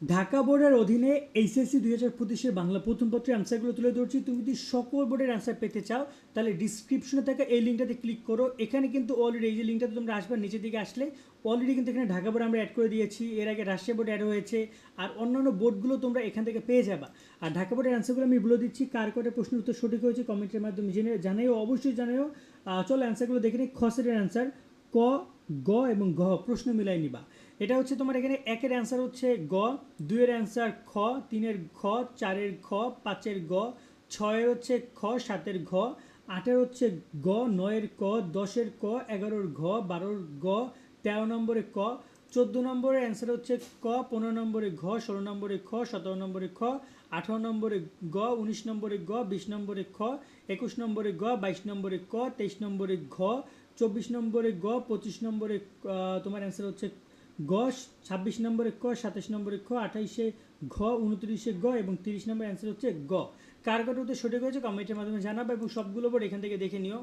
ঢাকা বোর্ডের অধীনে এইচএসসি 2025-এর বাংলা প্রথম পত্রের অ্যান্সারগুলো তুলে ধরছি। তুমি যদি সকল বোর্ডের অ্যান্সার পেতে চাও তাহলে ডিসক্রিপশনে থাকা এই লিঙ্কটাতে ক্লিক করো। এখানে কিন্তু অলরেডি এই যে লিঙ্কটাতে তোমরা আসবে, নিচের দিকে আসলে অলরেডি কিন্তু এখানে ঢাকা বোর্ড আমরা অ্যাড করে দিয়েছি, এর আগে রাজশাহী বোর্ড অ্যাড হয়েছে, আর অন্যান্য বোর্ডগুলো তোমরা এখান থেকে পেয়ে যাবা। আর ঢাকা বোর্ডের অ্যান্সারগুলো আমি বলে দিচ্ছি, কার কটা প্রশ্নের উত্তর সঠিক হয়েছে কমেন্টের মাধ্যমে জানাইও, অবশ্যই জানাইও। চলো অ্যান্সারগুলো দেখে নিই। খ সেটের অ্যান্সার ক, গ এবং ঘ প্রশ্ন মিলাই নিবা। এটা হচ্ছে তোমার এখানে একের অ্যান্সার হচ্ছে গ, দুইয়ের অ্যান্সার খ, তিনের খ, চারের খ, পাঁচের গ, ছয়ের হচ্ছে খ, সাতের ঘ, আটের হচ্ছে গ, নয়ের ক, দশের ক, এগারোর ঘ, বারোর গ, 13 নম্বরে ক, 14 নম্বরের অ্যান্সার হচ্ছে ক, 15 নম্বরে ঘ, 16 নম্বরে খ, 17 নম্বরে খ, 18 নম্বরে গ, 19 নম্বরে গ, 20 নম্বরে খ, 21 নম্বরে গ, 22 নম্বরে ক, 23 নম্বরে ঘ, 24 নম্বরে গ, 25 নম্বরে তোমার অ্যান্সার হচ্ছে গ, 26 নম্বরে ক, 27 নম্বরে খ, 28-এ ঘ, 29-এ গ এবং 30 নম্বর অ্যান্সার হচ্ছে গ। কার কটা উত্তর সঠিক হয়েছে কমেন্টের মাধ্যমে জানাবে এবং সবগুলো বোর্ড এখান থেকে দেখে নিও।